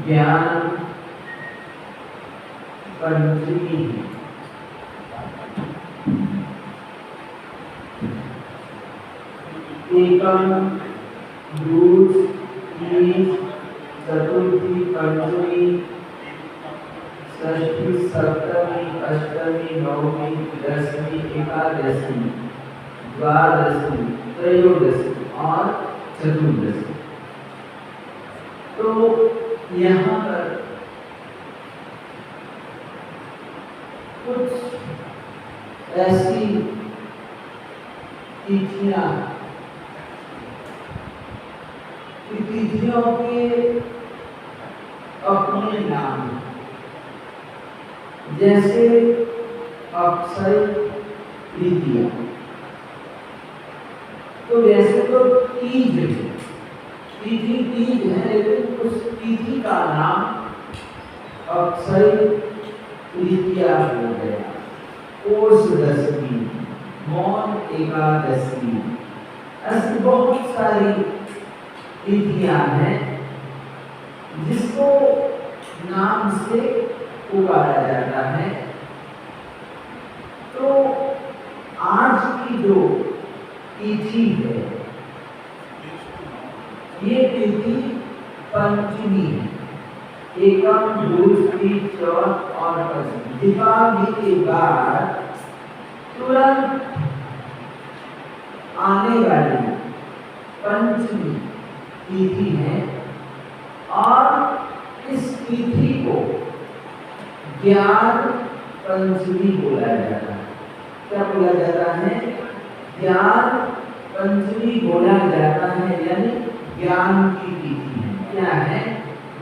ज्ञान पंचमी एकम दूज तीज चतुर्थी पंचमी षष्ठी सप्तमी अष्टमी नवमी दसवीं एकादशी द्वादशी त्रयोदशी और चतुर्दशी। तो यहाँ पर कुछ ऐसी तिथियां तिथियों के अपने नाम, जैसे अक्षय तृतीया। तो वैसे तो तीज तिथि तीज है, लेकिन उस तिथि का नाम अक्षय तृतीया हो गया। कोष दशमी, मौन एकादशी, ऐसी बहुत सारी तिथियां हैं जिसको नाम से पुकारा जाता है। तो आज की जो तिथि है ये तिथि पंचमी है। एकम दूज तीज चौथ और पंचमी, दीपावली के बाद तुरंत आने वाली पंचमी तिथि है और इस तिथि को ज्ञान पंचमी बोला जाता है। क्या बोला जाता है? ज्ञान पंचमी बोला जाता है, यानी ज्ञान की तिथि है। क्या है?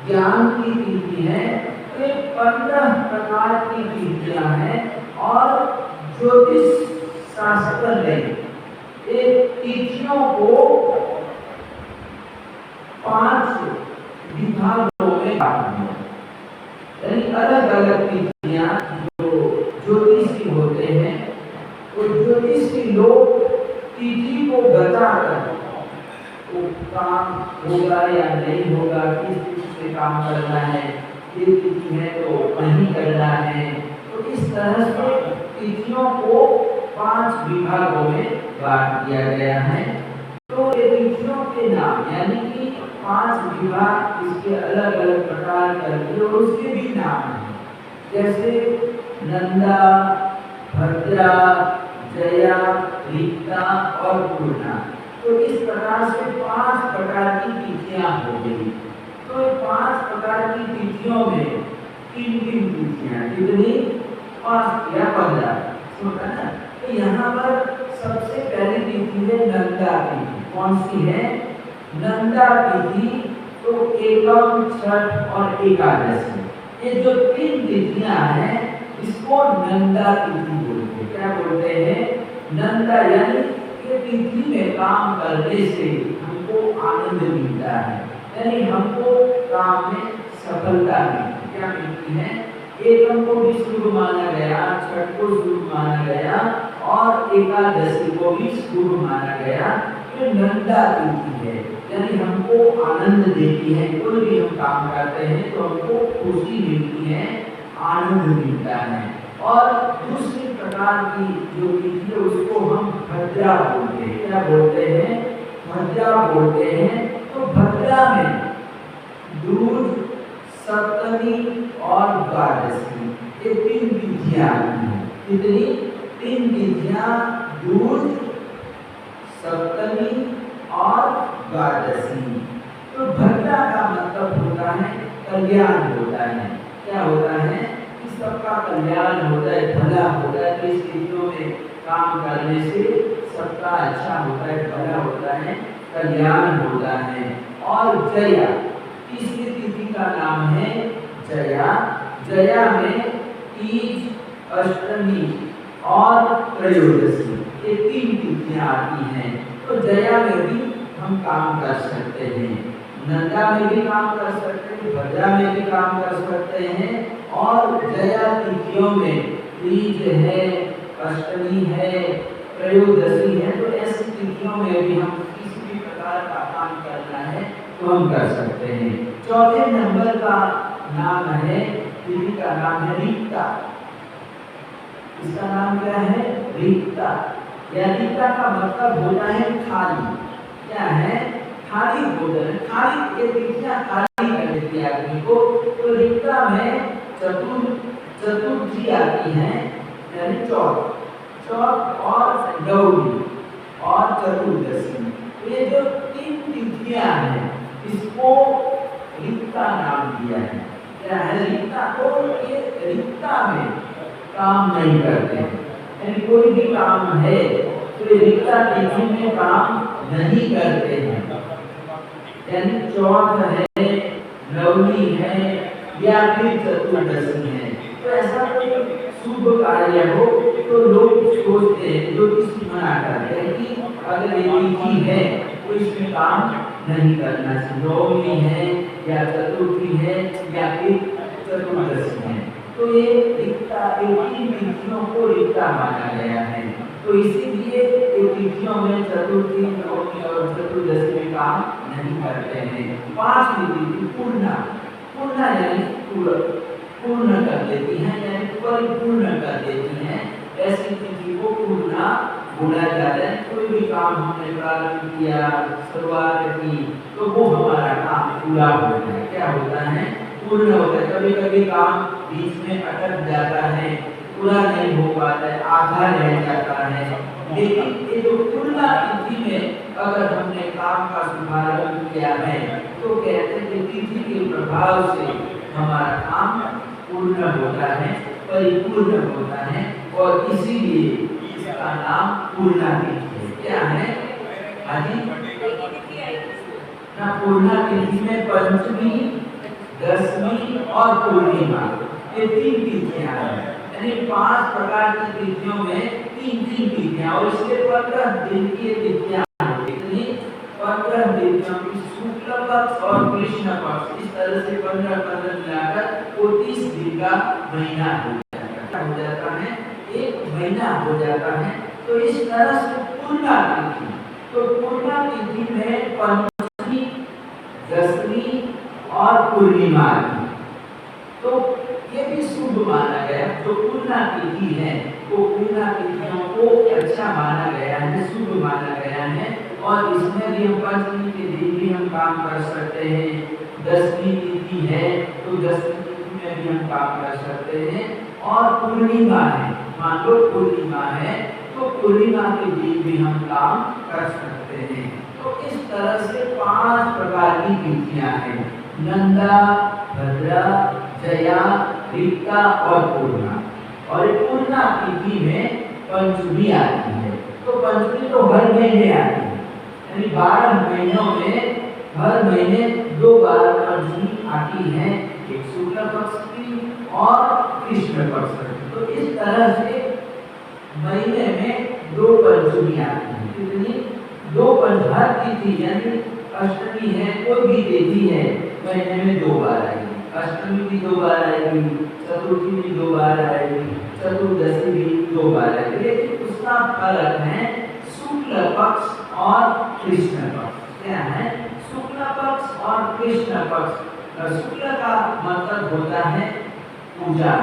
ज्ञान की तिथि है। तो 15 प्रकार की तिथियां हैं और ज्योतिष शास्त्र ने एक तिथियों को 5 विभागों में बांट दिया। यानी अलग अलग तिथियां जो ज्योतिषी होते हैं, वो ज्योतिषी लोग तिथि को बताकर वो काम होगा या नहीं होगा, किस तिथि से काम करना है, ये तिथि है तो नहीं करना है। तो इस तरह से तिथियों को 5 विभागों में बांट दिया गया है। तो ये तिथियों के नाम, यानी कि 5 विभाग, इसके अलग अलग प्रकार करके और उसके भी नाम हैं, जैसे नंदा, भद्रा, जया, रीता और पूर्णा। तो इस प्रकार से 5 प्रकार की तिथियां हो गई। तो 5 प्रकार की तिथियों में 3 तिथियां, कितनी? 5 या 15। सुना ना? तो यहाँ पर सबसे पहली तिथि है नंदा तिथि। कौन सी है? नंदा तिथि। तो एकम, छठ और एकादशी, ये जो 3 तिथियां हैं इसको नंदा तिथि बोलते हैं। क्या बोलते हैं? नंदा, यानी ये तिथि में काम करने से हमको आनंद मिलता है, यानी हमको काम में सफलता मिलती है। क्या मिलती है? एकम को भी शुभ माना गया, छठ को शुभ माना गया और एकादशी को भी शुभ माना गया। ये नंदा तिथि है, यानी हमको आनंद देती है। कोई भी हम काम करते हैं तो हमको खुशी मिलती है, आनंद मिलता है। और दूसरी प्रकार की जो तिथि है उसको हम भद्रा बोलते हैं। क्या बोलते हैं? भद्रा बोलते हैं। तो भद्रा में दूज, सप्तमी और द्वादशी, ये 3 तिथियां आती हैं। कितनी? तीन तिथियां दूज, सप्तमी और द्वादशी। तो भद्रा का मतलब होता है कल्याण होता है। क्या होता है कि सबका कल्याण होता है, भला होता है। तो इस तिथियों में काम करने से सबका अच्छा होता है, भला होता है, कल्याण होता है। और जया, तीसरी तिथि का नाम है जया। जया में तीज, अष्टमी और त्रयोदशी, ये तीन तिथियां आती हैं। तो जया में भी हम काम कर सकते हैं, नंदा में भी काम कर सकते हैं, भद्रा में भी काम कर सकते हैं। और जया तिथियों में तीज है, अष्टमी है, त्रयोदशी है, तो ऐसी तिथियों में भी हम किसी भी प्रकार का काम करना है तो हम कर सकते हैं। चौथे नंबर का नाम है, तिथि का नाम है रिक्ता। इसका नाम क्या है? रिक्ता। या रिक्ता का मतलब होता है खाली। क्या है? खाली भोजन, खाली, ये तिथियां खाली कर देती है आदमी को। तो रिक्ता में चतुर्थी आती है, यानी चौथ और गौरी और चतुर्दशी। तो ये जो तीन तिथियां हैं इसको रिक्ता नाम दिया है। क्या है? रिक्ता। तो ये रिक्ता में काम नहीं करते, यानी कोई भी काम है तो ये रिक्ता तिथि में काम नहीं करते हैं। यानी चौथ है, नवमी है या फिर चतुर्दशी है, तो ऐसा कोई शुभ कार्य हो तो लोग सोचते हैं, ज्योतिषी मना करते हैं कि अगर ये तिथि है तो इसमें काम नहीं करना चाहिए। नवमी है या चतुर्थी है या फिर चतुर्दशी है, तो ये रिक्ता, तीन तिथियों को रिक्ता माना गया है। तो इसीलिए तिथियों में चतुर्थी, नवमी और चतुर्दशी में काम नहीं करते हैं। पांचवी तिथि पूर्णा। पूर्णा यानी पूर्ण कर देती है, यानी परिपूर्ण कर देती है। ऐसी तिथि को पूर्णा बोला जाता है। कोई भी काम हमने प्रारंभ किया, शुरुआत की, तो वो हमारा काम पूरा होता है। क्या होता है? पूर्ण होता है। कभी कभी काम बीच में अटक जाता है, पूरा नहीं हो पाता है, आधा रह जाता है। लेकिन ये जो पूर्णा तिथि में अगर हमने काम का शुभारंभ किया है तो कहते हैं कि तिथि के प्रभाव से हमारा काम पूर्ण होता है, परिपूर्ण होता है, और इसीलिए इसका नाम पूर्णा तिथि है। क्या है? आदि ना, पूर्णा तिथि में पंचमी, दसवीं और पूर्णिमा, ये तीन तिथियां हैं। यानी 5 प्रकार की तिथियों में तीन तिथियां, और इसके 15 दिन की तिथियां होती हैं। 15 तिथियों की शुक्ल पक्ष और कृष्ण पक्ष, इस तरह से 15 मिलाकर 30 दिन का महीना हो जाता है, एक महीना हो जाता है। तो इस तरह से पूर्णा तिथि, तो पूर्णा तिथि में पंचमी, दसवीं और पूर्णिमा, तो ये भी शुभ माना गया। जो पूर्णा तिथि है वो पूर्णा तिथियों को अच्छा माना गया है, शुभ माना गया है। और इसमें भी हम पंचमी के दिन भी हम काम कर सकते हैं। दसवीं तिथि है तो दसवीं तिथि में भी हम काम कर सकते हैं। और पूर्णिमा है, मान लो पूर्णिमा है तो पूर्णिमा के दिन भी हम काम कर सकते हैं। तो इस तरह से 5 प्रकार की तिथियां हैं: नंदा, भद्रा, जया, रिक्ता और पूर्णा। और पूर्णा तिथि में पंचमी आती है। तो पंचमी तो हर महीने आती है, यानी 12 महीनों में हर महीने 2 बार पंचमी आती है, एक शुक्ल पक्ष की और कृष्ण पक्ष की। तो इस तरह से महीने में 2 पंचमी आती है। कितनी? 2 पंचमी। हर तिथि यानी अष्टमी है, कोई भी तिथि है, महीने में 2 बार आएगी। अष्टमी भी 2 बार आएगी, चतुर्थी भी 2 बार आएगी, चतुर्दशी भी 2 बार आएगी। लेकिन उसका फर्क है शुक्ल पक्ष और कृष्ण पक्ष। क्या है? शुक्ल पक्ष और कृष्ण पक्ष। शुक्ल का मतलब होता है पूजा,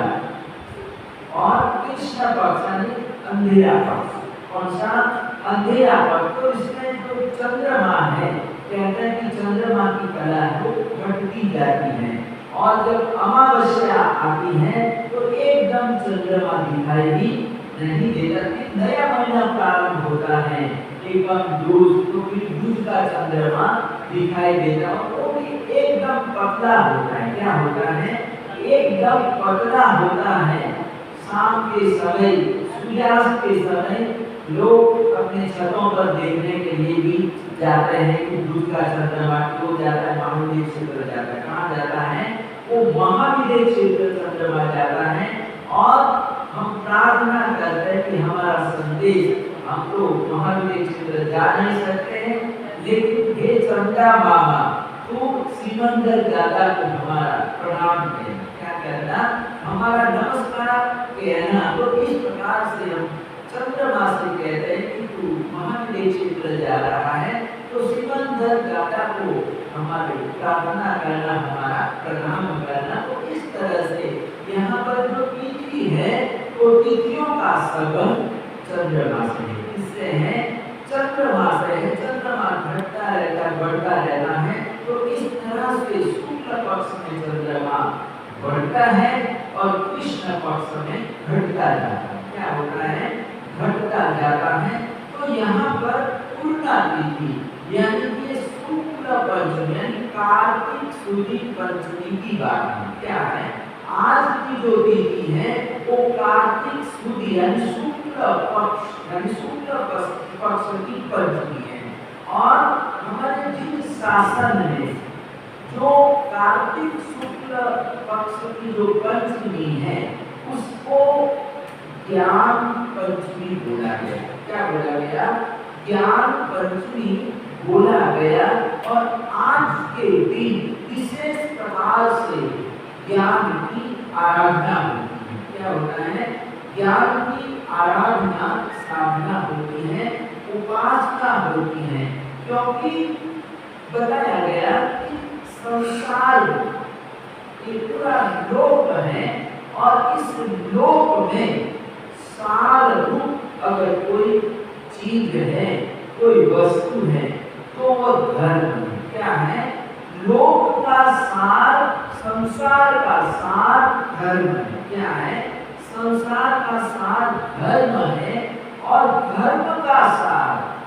और कृष्ण पक्ष यानी अंधेरा पक्ष। कौन सा? अंधेरा पक्ष। तो इसमें जो चंद्रमा है, कहते हैं कि चंद्रमा की कला है वो घटती जाती है, और जब अमावस्या आती है तो एकदम चंद्रमा दिखाई नहीं देता कि नया महीना प्रारंभ होता है एकदम दूज, तो फिर दूज का चंद्रमा दिखाई देता है, वो भी एकदम पतला होता है। क्या होता है? एकदम पतला होता है। शाम के समय, सूर्यास्त के समय लोग अपने छतों पर देखने के लिए भी जाते हैं कि दूज का चंद्रमा क्यों जाता है, महाविदेव क्षेत्र जाता है। कहाँ जाता है? वो महाविदेव क्षेत्र चंद्रमा जाता है। और हम प्रार्थना करते हैं कि हमारा संदेश, हम तो महाविदेव क्षेत्र जा नहीं सकते हैं, लेकिन हे चंदा मामा, तो सिमंदर दादा को हमारा प्रणाम करें। क्या करना? हमारा नमस्कार कहना। तो इस प्रकार से हम चंद्रमा से कहते हैं कि तू महाविदेव क्षेत्र जा रहा है, तो सिमंदर दादा को हमारे प्रार्थना करना, हमारा प्रणाम करना। तो इस तरह से यहाँ पर जो तिथि है, तो तिथियों का संबंध चंद्रमा से है। किससे है? चंद्रमा से है। चंद्रमा घटता रहता, बढ़ता रहता है। तो इस तरह से शुक्ल पक्ष में चंद्रमा बढ़ता है और कृष्ण पक्ष में घटता जाता है। क्या होता है? घटता जाता है। तो यहाँ पर पूर्णा तिथि यानी कि शुक्ल पंचमी यानी कार्तिक शुक्ल पंचमी की बात है। क्या है? आज की जो तिथि है वो कार्तिक शुक्ल यानी शुक्ल पक्ष यानी शुक्ल पक्ष की पंचमी है। और हमारे जिन शासन में जो कार्तिक शुक्ल पक्ष की जो पंचमी है उसको ज्ञान पंचमी बोला गया। क्या बोला गया? ज्ञान पंचमी बोला गया। और आज के दिन विशेष प्रकार से ज्ञान की आराधना होती है। क्या होता है? ज्ञान की आराधना, साधना होती है, उपासना होती है। क्योंकि बताया गया कि संसार ये पूरा लोक है और इस लोक में सार रूप अगर कोई चीज है, कोई वस्तु है, तो वो धर्म है। क्या है? लोक का सार, संसार का सार धर्म है। क्या है? संसार का सार धर्म है और धर्म का सार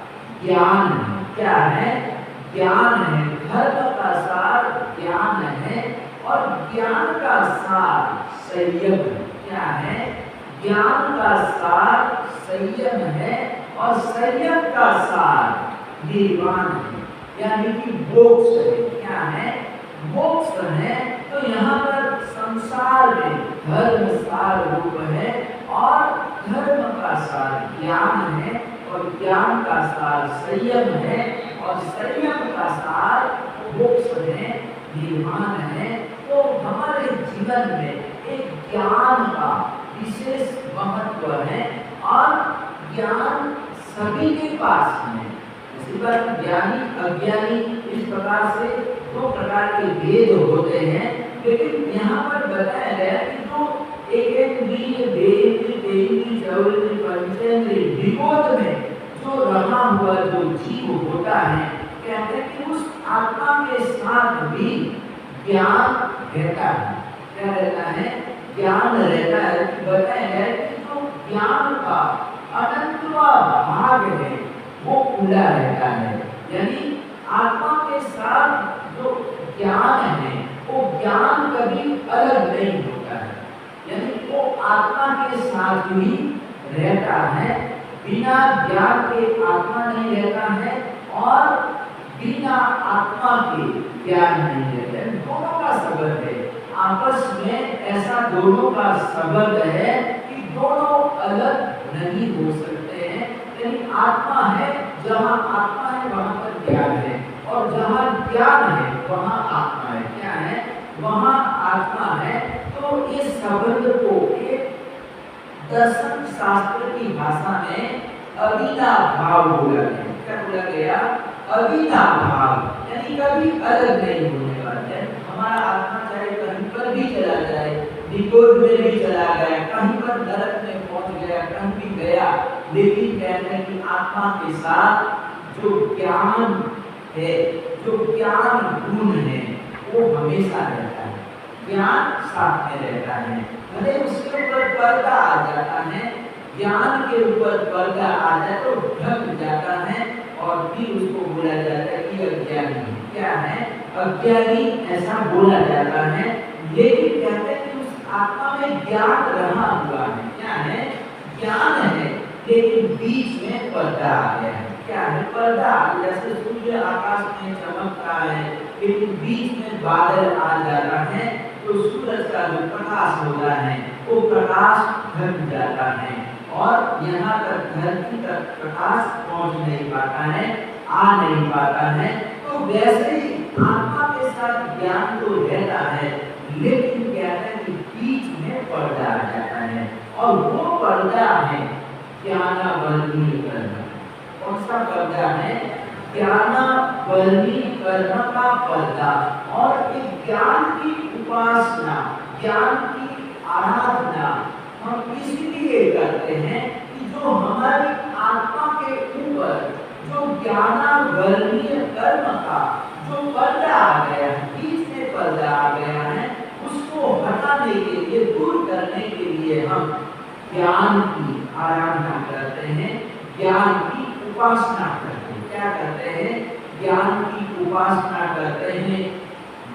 ज्ञान है। क्या है? ज्ञान है। धर्म का सार ज्ञान है और ज्ञान का सार संयम है। क्या है? ज्ञान का सार संयम है और संयम का सार निर्वाण है यानी कि मोक्ष है। क्या है? मोक्ष है। तो यहाँ पर संसार में धर्म सार रूप है और धर्म का सार ज्ञान है और ज्ञान का सार संयम है और संयम का सार मोक्ष है, निर्वाण है। तो हमारे जीवन में एक ज्ञान का विशेष महत्व है और ज्ञान सभी के पास है। इसी पर ज्ञानी अज्ञानी इस प्रकार से दो प्रकार के भेद होते हैं। लेकिन यहाँ पर बताया गया कि जो एकेंद्रिय, देहेंद्रिय, तेहेंद्रिय, चौहेंद्रिय, पंचेंद्रिय विबोध में जो रहा हुआ जो जीव होता है, कहते हैं कि उस आत्मा के साथ भी ज्ञान रहता है। क्या रहता है? ज्ञान रहता है। बताया गया कि जो ज्ञान का अनंतवा भाग है वो खुला रहता है। यानी आत्मा के साथ जो ज्ञान है वो ज्ञान कभी अलग नहीं होता है। यानी वो आत्मा के साथ ही रहता है। बिना ज्ञान के आत्मा नहीं रहता है और बिना आत्मा के ज्ञान नहीं रहता है। दोनों का संबंध है आपस में। ऐसा दोनों का संबंध है कि दोनों अलग नहीं हो सकते हैं। लेकिन आत्मा है, जहाँ आत्मा है वहाँ पर ज्ञान है और जहाँ ज्ञान है वहाँ आत्मा है। क्या है? वहाँ आत्मा है। तो इस संबंध को एक दर्शन शास्त्र की भाषा में अविनाभाव बोला गया। क्या बोला गया? अविनाभाव यानी कभी अलग नहीं होने वाला है। हमारा आत्मा चाहे कहीं पर भी चला जाए, निकोज में भी चला गया, कहीं पर नरक में पहुंच गया, कहीं भी गया, लेकिन कहते हैं कि आत्मा के साथ जो ज्ञान है, जो ज्ञान गुण है, वो हमेशा रहता है। ज्ञान साथ में रहता है। भले उसके ऊपर पर्दा आ जाता है, ज्ञान के ऊपर पर्दा आ जाए तो ढक जाता है और फिर उसको बोला जाता है कि अज्ञानी क्या है, अज्ञानी ऐसा बोला जाता है। लेकिन कहते हैं कि उस आत्मा में ज्ञान रहा हुआ है, क्या है, ज्ञान है, लेकिन बीच में पर्दा आ गया है। क्या है पर्दा? जैसे सूर्य आकाश में चमकता है लेकिन बीच में बादल आ जाता है तो सूरज का जो प्रकाश होता है वो प्रकाश ढक जाता है और यहाँ तक धरती तक प्रकाश पहुँच नहीं पाता है, आ नहीं पाता है। तो वैसे ही आत्मा के साथ ज्ञान तो रहता है लेकिन कहते हैं कि बीच में पर्दा आ जाता है और वो पर्दा है ज्ञानावली कर्म। कौन सा पर्दा है? ज्ञानावली कर्म का पर्दा। और एक ज्ञान की उपासना, ज्ञान की आराधना हम इसलिए करते हैं कि जो हमारी आत्मा के ऊपर जो ज्ञानावरणीय कर्म का जो पर्दा आ गया है, बीच में पर्दा आ गया है, उसको हटाने के लिए, दूर करने के लिए हम ज्ञान की आराधना करते हैं, ज्ञान की उपासना करते हैं। क्या करते हैं? ज्ञान की उपासना करते हैं।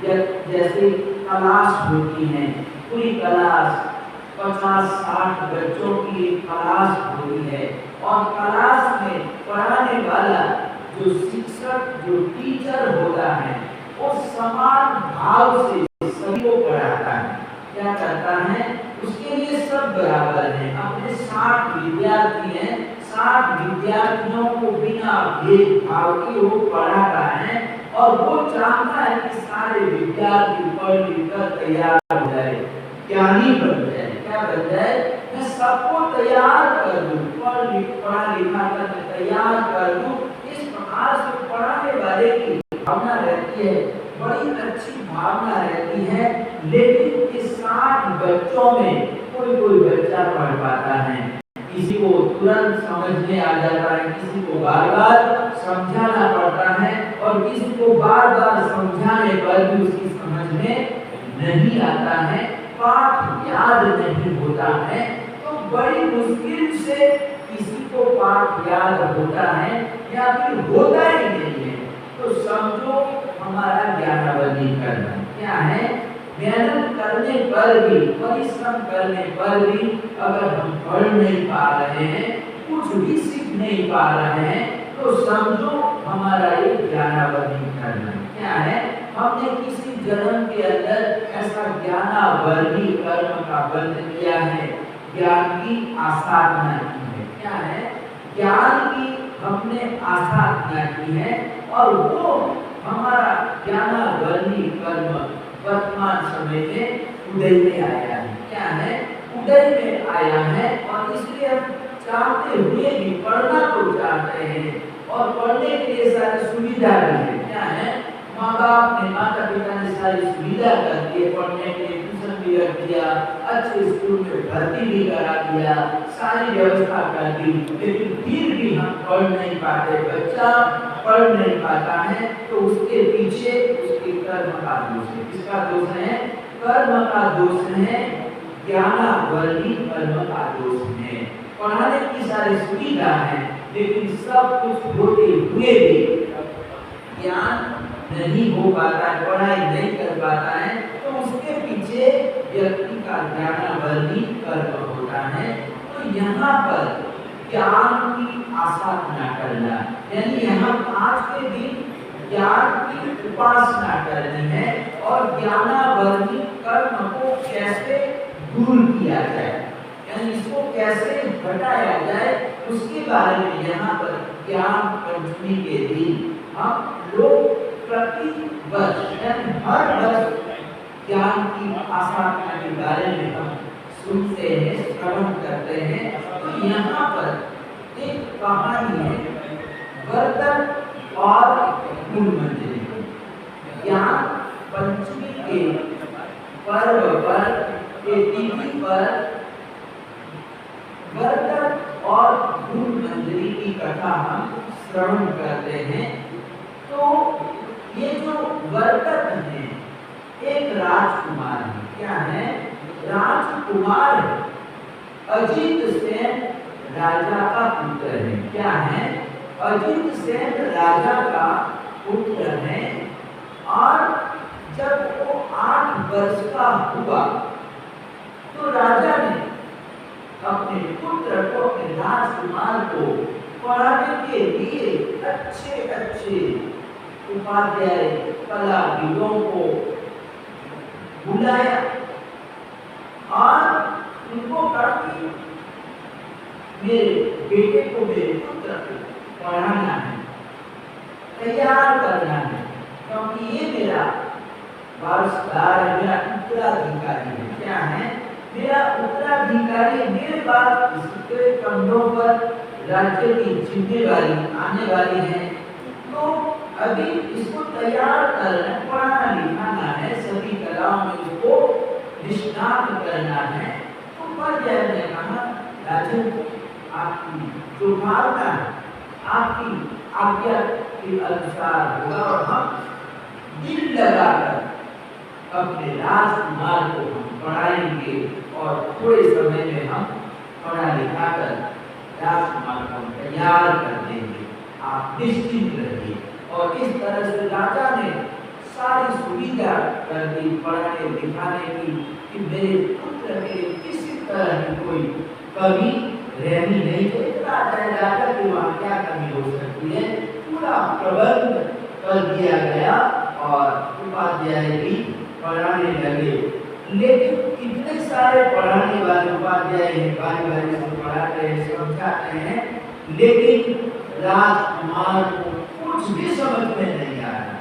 जैसे क्लास होती है, पूरी क्लास 50-60 बच्चों की क्लास होती है और क्लास में पढ़ाने वाला जो शिक्षक, जो टीचर होता है, वो समान भाव से सभी को पढ़ाता है। क्या करता है? उसके लिए सब बराबर हैं। अपने 60 विद्यार्थी हैं, 60 विद्यार्थियों को बिना भेदभाव के वो पढ़ाता है और वो चाहता है कि सारे विद्यार्थी पढ़ लिख कर तैयार हो जाए, ज्ञानी बन जाए। क्या बन जाए? मैं सबको तैयार कर दूं, पढ़ा लिखा कर तैयार कर दूं। इस प्रकार से पढ़ाने वाले की भावना रहती है, बड़ी अच्छी भावना रहती है। लेकिन इस 60 बच्चों में कोई बच्चा पढ़ पाता है, किसी को तुरंत समझ में आ जाता है, किसी को बार बार समझाना पड़ता है और किसी को बार बार समझाने पर भी उसकी समझ में नहीं आता है, पाठ याद नहीं होता है। तो बड़ी मुश्किल से किसी को पाठ याद होता है या फिर होता ही नहीं है, तो समझो हमारा ज्ञानावली करना क्या है? मेहनत करने पर भी, परिश्रम करने पर भी अगर हम पढ़ नहीं पा रहे हैं, कुछ भी सीख नहीं पा रहे हैं, तो समझो हमारा ये ज्ञानावली करना क्या है? हमने किसी जन्म के अंदर ऐसा ज्ञानावली कर्म का बंध किया है, ज्ञान की आसाधना की है। क्या है? ज्ञान की हमने आसाधना की है और वो हमारा ज्ञानावली कर्म वर्तमान समय में उदय में आया है। क्या है? उदय में आया है और इसलिए हम चाहते हुए भी पढ़ना तो चाहते हैं और पढ़ने के लिए सारी सुविधा भी है। क्या है? माँ बाप ने, माता पिता ने सारी सुविधा कर दी, पढ़ने के लिए ट्यूशन भी रख दिया, अच्छे स्कूल में भर्ती भी करा दिया, सारी व्यवस्था कर दी, लेकिन फिर भी हम पढ़ नहीं पाते। बच्चा पढ़ नहीं पाता है तो उसके पीछे उसके कर्म का दोष है। किसका दोष है? कर्म का दोष है, ज्ञानावली कर्म का दोष है। पढ़ाने की सारी सुविधा है लेकिन सब कुछ होते हुए भी ज्ञान नहीं हो पाता है, पढ़ाई नहीं कर पाता है, तो उसके पीछे व्यक्ति का ज्ञानावली कर्म होता है। तो यहाँ पर ज्ञान की आसाधना करना, यानी यहाँ आज के दिन ज्ञान की उपासना करनी है और ज्ञानावली कर्म को कैसे दूर किया जाए, यानी इसको कैसे घटाया जाए, उसके बारे में यहाँ पर ज्ञान पंचमी के दिन हम लोग प्रति वर्ष यानी हर वर्ष ज्ञान की आसाधना के बारे में हम सुनते हैं, श्रवण करते हैं। तो यहाँ पर एक कहानी है, वर्तक और मूल मंजरी। ज्ञान पंचमी के पर्व पर, के तिथि पर वर्तक और मूल मंजरी की कथा हम श्रवण करते हैं। तो ये जो वर्तक है एक राजकुमार है। क्या है? राजकुमार है। अजीत सेन राजा का पुत्र है। क्या है? अजित सेन राजा का पुत्र है। और जब वो 8 वर्ष का हुआ तो राजा ने अपने पुत्र को, अपने राजकुमार को पढ़ाने के लिए अच्छे अच्छे उपाध्याय कलाविदों को बुलाया और उनको कहा कि मेरे बेटे को, मेरे पुत्र को पढ़ाना है, तैयार करना है, क्योंकि ये मेरा वारसदार है, मेरा उत्तराधिकारी है। क्या है? मेरा उत्तराधिकारी। मेरे बाद इसके कंधों पर राज्य की जिम्मेवारी आने वाली है। तो अभी इसको तैयार करना, पढ़ाना लिखाना है, सभी कलाओं में इसको निष्णात करना है। तो उपाध्याय ने कहा, राजन आपकी जो भावना है, आपकी आज्ञा के अनुसार होगा और हम दिल लगाकर अपने राजकुमार को हम पढ़ाएंगे और थोड़े समय में हम पढ़ा लिखा कर राजकुमार को तैयार कर देंगे, आप निश्चिंत रहिए। और इस तरह से राजा ने सारी सुविधा कर दी पढ़ाने लिखाने की कि मेरे पुत्र के किसी तरह की कोई कमी रहनी नहीं चाहिए। राजा के वहाँ क्या कमी हो सकती है, पूरा प्रबंध कर दिया गया और उपाध्याय भी पढ़ाने लगे। लेकिन इतने सारे पढ़ाने वाले उपाध्याय हैं, बारी-बारी से पढ़ाते हैं, समझाते हैं, लेकिन राजकुमार को कुछ भी समझ में नहीं आ रहा।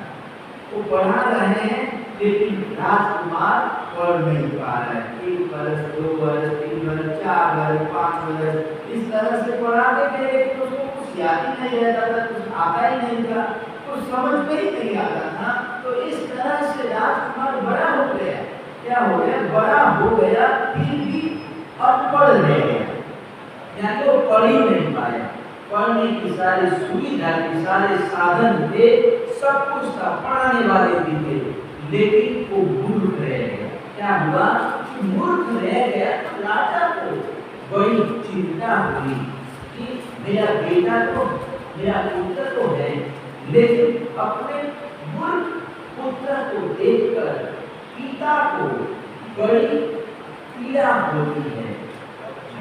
वो पढ़ा रहे हैं लेकिन राजकुमार पढ़ नहीं पा रहा है। 1 वर्ष, 2 वर्ष, 3 वर्ष, 4 वर्ष, 5 वर्ष इस तरह से पढ़ाते थे, लेकिन उसको कुछ याद ही नहीं रहता था, कुछ आता ही नहीं था, कुछ समझ में ही नहीं आता था। तो इस तरह से राजकुमार बड़ा हो गया। क्या हो गया? बड़ा हो गया, फिर भी अनपढ़ रह गया, यानी वो पढ़ ही नहीं पाया। पढ़ने की सारी सुविधा के सारे साधन थे, सब कुछ था, पढ़ाने वाले भी थे, लेकिन वो मूर्ख रह गया। क्या हुआ? मूर्ख रह गया। तो राजा को बड़ी चिंता हुई कि मेरा बेटा तो, मेरा पुत्र तो है, लेकिन अपने मूर्ख पुत्र को देखकर पिता को बड़ी पीड़ा होती है,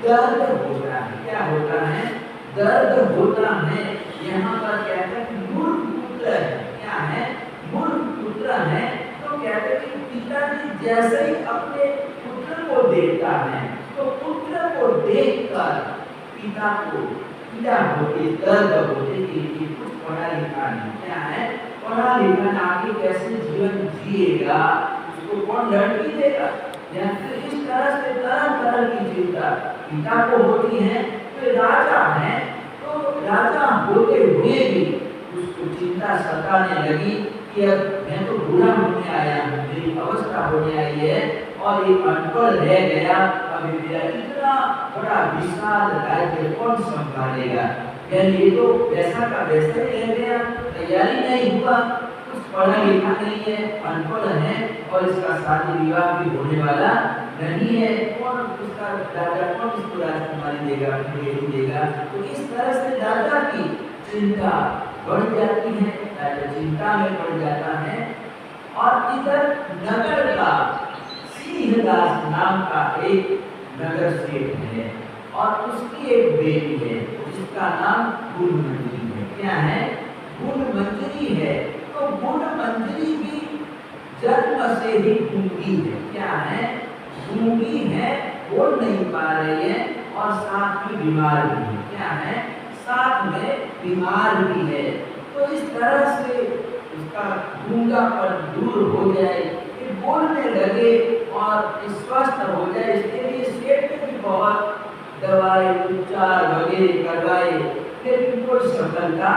दर्द होता है। क्या होता है? दर्द होता है। यहाँ पर कहते हैं कि मूर्ख पुत्र है। क्या है? मूर्ख पुत्र है। तो कहते हैं कि पिताजी जैसे ही अपने पुत्र को देखता है, तो पुत्र को देखकर पिता को पीड़ा होती, दर्द होती कि कुछ पढ़ा लिखा नहीं। क्या है? पढ़ा लिखा आगे कैसे जीवन जिएगा, उसको कौन लड़की देगा? इस तरह से तरह तरह की चिंता पिता को होती है। तो राजा है, तो राजा होते हुए भी उसको चिंता सताने लगी कि अब मैं तो बूढ़ा होने आया हूँ, मेरी अवस्था होने आई है और ये अनपढ़ रह गया, अभी मेरा इतना बड़ा विशाल राज्य कौन संभालेगा? यानी ये तो वैसा का वैसा ही रह गया, तैयारी नहीं हुआ, कुछ पढ़ा लिखा नहीं है, अनपढ़ है और इसका शादी विवाह भी होने वाला नहीं है। कौन उसका राजा, कौन इसको राजकुमारी देगा, बेटी देगा? तो इस तरह से राजा की चिंता बढ़ जाती है, राजा चिंता में पड़ जाता है। और इधर नगर का सिंहदास नाम का एक नगर सेठ है और उसकी एक बेटी है जिसका नाम गुणमंजरी है। क्या है? गुणमंजरी है। तो गुणमंजरी भी जन्म से ही गूंगी है। क्या है? गूंगी है, बोल नहीं पा रही है और साथ में बीमार भी है। क्या है? साथ में बीमार भी है। तो इस तरह से उसका गूंगापन दूर हो जाए, फिर बोलने लगे और स्वस्थ हो जाए, इसके लिए सेठ ने भी बहुत दवाई उपचार वगैरह करवाए, लेकिन कोई सफलता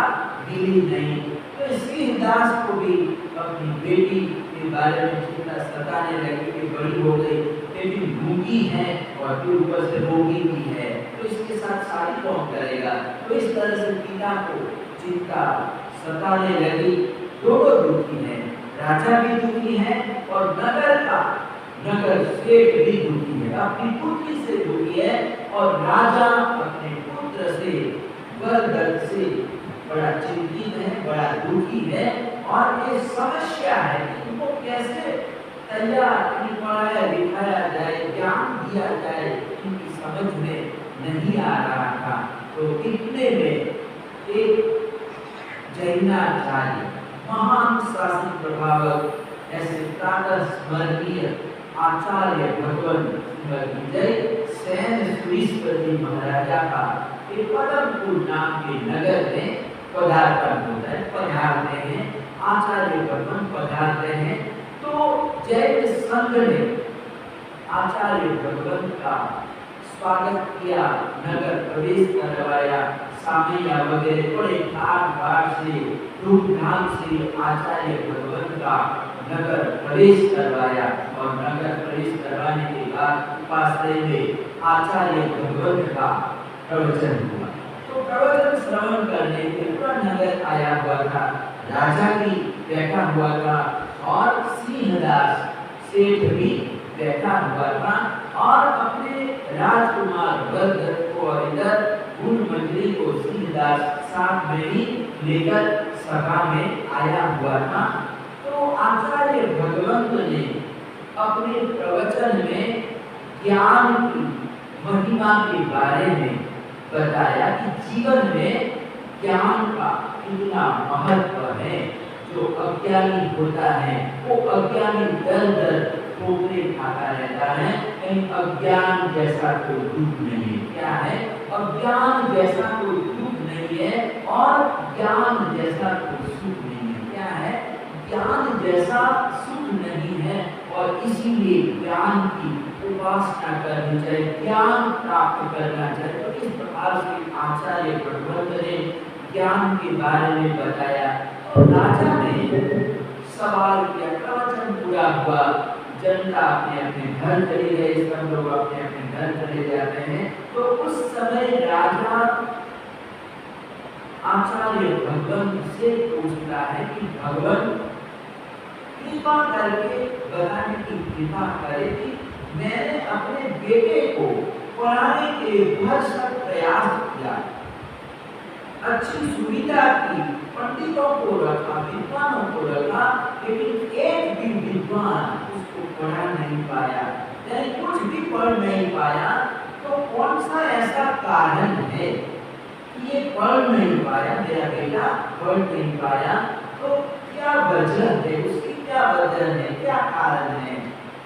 मिली नहीं। तो सिंहदास को भी अपनी बेटी के बारे में चिंता सताने लगी कि बड़ी हो गई, लेकिन गूंगी है और फिर ऊपर से रोगी भी है, तो इसके साथ शादी कौन करेगा? तो इस तरह से पिता को चिंता सताने लगी। दोनों दुखी हैं, राजा भी दुखी है और नगर सेठ भी दुखी है, अपनी पुत्री से दुखी है और राजा अपने पुत्र से वर दर्द से बड़ा चिंतित है, बड़ा दुखी है और ये समस्या है कि इनको कैसे तैयार पढ़ाया लिखाया जाए, ज्ञान दिया जाए, इनकी समझ में नहीं आ रहा था। तो इतने में एक जैनाचार्य महान शासन प्रभावक ऐसे प्रातः स्मरणीय आचार्य भगवान विजय सेन सुरीश्वरी महाराजा का पदमपुर नाम के नगर में पदार्पण होता है, पधारते हैं आचार्य भगवान पधारते हैं। तो जैन संघ ने आचार्य भगवान का स्वागत किया, नगर प्रवेश करवाया, सामैया वगैरह बड़े ठाट से धूमधाम से आचार्य भगवान का नगर प्रवेश करवाया और नगर प्रवेश करवाने के बाद उपाश्रय में आचार्य भगवान का प्रवचन हुआ। तो प्रवचन श्रवण करने के पूरा नगर आया हुआ था, राजा भी बैठा हुआ था और सिंहदास सेठ भी बैठा हुआ था और अपने राजकुमार वर्ग को और इधर उन मंत्री को सिंहदास साथ में ही लेकर सभा में आया हुआ था। तो आचार्य भगवंत ने अपने प्रवचन में ज्ञान की महिमा के बारे में बताया कि जीवन में ज्ञान का कितना महत्व है। जो अज्ञानी होता है वो अज्ञानी दर दर ठोकरे खाता रहता है, कहीं अज्ञान जैसा कोई दुख नहीं है। क्या है? अज्ञान जैसा कोई दुख नहीं है और ज्ञान जैसा कोई सुख नहीं है। क्या है? ज्ञान जैसा सुख नहीं है और इसीलिए ज्ञान की उपासना करनी चाहिए, ज्ञान प्राप्त करना चाहिए। तो इस प्रकार से आचार्य भगवंत ने ज्ञान के बारे में बताया। तो राजा ने सवाल किया, प्रवचन पूरा हुआ, जनता अपने अपने घर चले गए, सब लोग अपने अपने घर चले जाते हैं। तो उस समय राजा आचार्य भगवंत से पूछता है कि भगवान कृपा करके बताने की कृपा करे कि मैंने अपने बेटे को पढ़ाने के लिए भरसक प्रयास किया, अच्छी सुविधा की, पंडितों को रखा, विद्वानों को रखा, लेकिन एक भी विद्वान उसको पढ़ा नहीं पाया, यानी कुछ भी पढ़ नहीं पाया। तो कौन सा ऐसा कारण है कि ये पढ़ नहीं पाया, मेरा बेटा पढ़ नहीं पाया? तो क्या वजह है, उसकी क्या वजह है, क्या कारण है?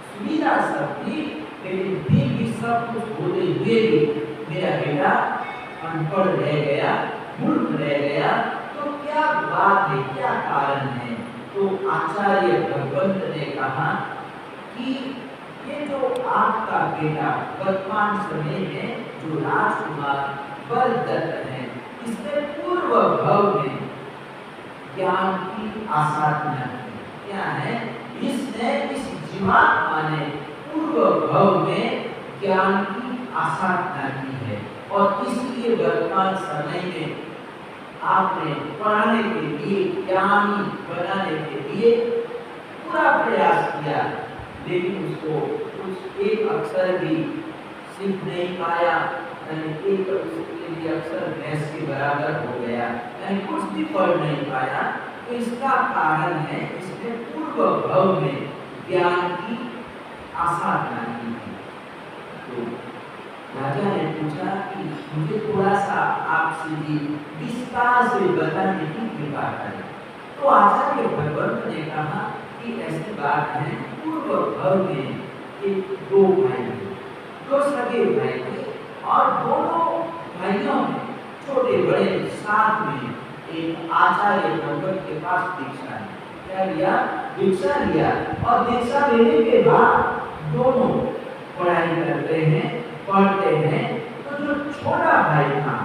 सुविधा सब थी, लेकिन फिर भी सब कुछ होते हुए भी मेरा बेटा अनपढ़ रह गया, मूर्ख रह गया। तो क्या बात है, क्या कारण है? तो आचार्य भगवंत ने कहा कि ये जो आपका बेटा वर्तमान समय में जो राजकुमार बलदत्त है, इसने पूर्व भव में ज्ञान की आसाधना की। क्या है? इसने, इस जीवात्मा ने पूर्व भव में ज्ञान की आसाधना की है और इसलिए वर्तमान समय में आपने पढ़ाने के लिए, ज्ञानी बनाने के लिए पूरा प्रयास किया, लेकिन उसको कुछ एक अक्षर भी सीख नहीं पाया, यानी एक उसके लिए अक्षर भैंस के बराबर हो गया, यानी कुछ भी पढ़ नहीं पाया। तो इसका कारण है इसने पूर्व भव में ज्ञान की आसाधना की थी। तो राजा ने पूछा कि मुझे थोड़ा सा आपसे भी विस्तार से बताने की कृपा करें। तो आचार्य भगवंत ने कहा कि ऐसी बात है, पूर्व भव में एक दो भाई थे, दो सगे भाई थे और दोनों भाइयों में छोटे बड़े साथ में एक आचार्य भगवंत के पास दीक्षा ली। क्या लिया? दीक्षा लिया और दीक्षा लेने के बाद दोनों पढ़ाई करते हैं, पढ़ते हैं। तो जो छोटा भाई था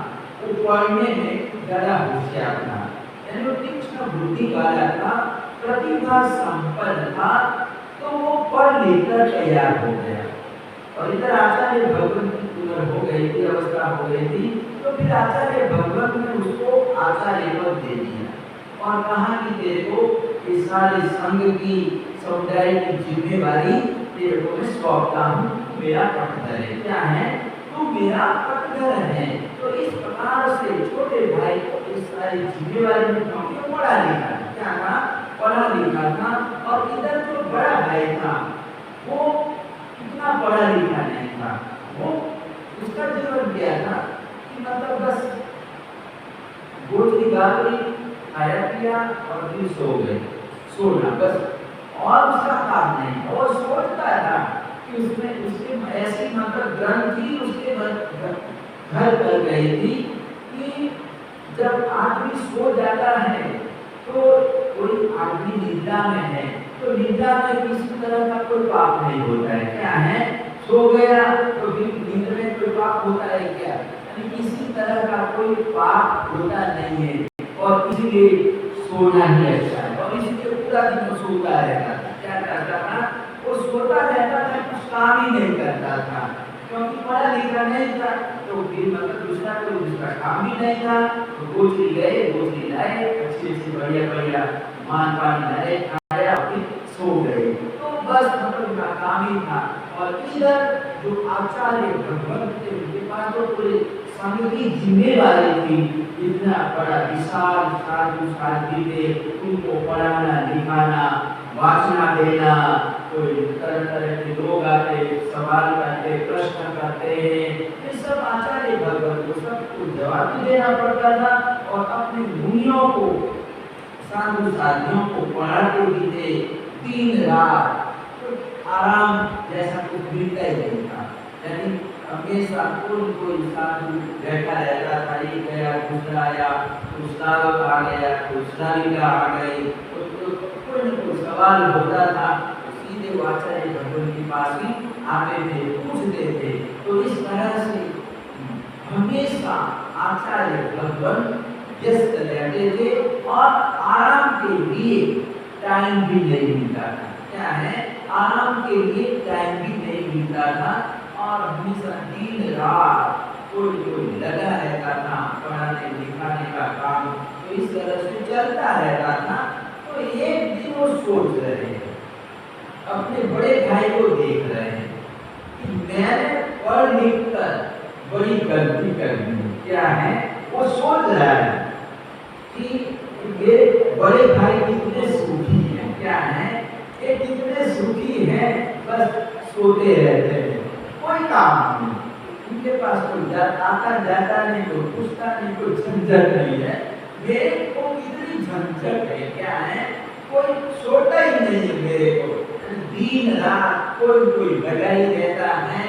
वो पढ़ने में ज्यादा होशियार था, यानी वो तीक्ष्ण बुद्धि वाला था, प्रतिभा संपन्न था। तो वो पढ़ लेकर तैयार हो गया और इधर आचार्य भगवंत की उम्र हो गई थी, अवस्था हो गई थी। तो फिर आचार्य भगवंत ने उसको आचार्य पद दे दिया और कहा कि तेरे को इस सारे संघ की, समुदाय की जिम्मेवारी तेरे को मैं सौंपता हूँ, मेरा पटधर है। क्या है? तू मेरा पटधर अंतर है। तो इस प्रकार से छोटे भाई को इस सारी जिम्मेवारी में क्योंकि पढ़ा लिखा क्या था, पढ़ा लिखा था। और इधर जो बड़ा भाई था वो इतना पढ़ा लिखा नहीं था, वो उसका जीवन क्या था कि मतलब बस गोली गाली खाया पिया और फिर सो गए, सोना बस, और उसका काम नहीं। और सोचता था कि उसमें उसके ऐसी मतलब ग्रंथि उसके घर कर गई थी कि जब आदमी सो जाता है तो कोई आदमी निद्रा में है तो निद्रा में किसी तरह का कोई पाप नहीं होता है। क्या है, सो गया तो फिर नींद में कोई पाप होता है क्या, यानी किसी तरह का कोई पाप होता नहीं है। और इसलिए सोना ही अच्छा है और इसलिए पूरा दिन सोता रहता था। क्या करता था, वो सोता रहता था, कुछ काम ही नहीं करता था क्योंकि पढ़ा लिखा नहीं था। तो फिर मतलब दूसरा काम ही नहीं था। तो गोचरी गए, गोचरी लाए, अच्छी बढ़िया बढ़िया मान पान लाए, खाया फिर सो गए। तो बस मतलब उनका काम ही था। और इधर जो आचार्य भगवंत थे उनके पास तो पूरे संघ की जिम्मेवारी थी। इतना बड़ा विशाल साधु साध्वी थे, उनको पढ़ाना लिखाना वाचना देना, कोई तरह तरह के लोग आते सवाल करते प्रश्न करते हैं, ये सब आचार्य भगवंत को सबको जवाब देना पड़ता था। और अपने मुनियों को साधु साधियों को पढ़ाते भी थे दिन रात। तो आराम जैसा कुछ मिलता ही नहीं था, यानी हमेशा कोई साधु बैठा रहता था, एक गया दूसरा आया, दूसरा आ गया, दूसरा आ गई, तो कोई न कोई सवाल होता था तो सीधे आचार्य भगवान के पास ही आते थे, पूछते थे। तो इस तरह से हमेशा आचार्य भगवान व्यस्त रहते थे और आराम के लिए टाइम भी नहीं मिलता था। क्या है, आराम के लिए टाइम भी नहीं मिलता था। और हमेशा दिन रात कोई लगा रहता था, पढ़ाने लिखाने का काम तो इस तरह से चलता रहता था। तो एक दिन वो सोच रहे हैं, अपने बड़े भाई को देख रहे हैं कि मैंने पढ़ लिख कर बड़ी गलती कर दी। क्या है, वो सोच रहा है कि मेरे बड़े भाई कितने सुखी हैं। क्या है, ये कितने सुखी हैं, बस सोते रहते हैं, कोई काम नहीं, उनके पास कोई आता जाता नहीं, कोई पूछता नहीं, कोई झंझट नहीं है। मेरे को कितनी झंझट है। क्या है, कोई सोता ही नहीं है मेरे को, दिन रात कोई लगा ही रहता है।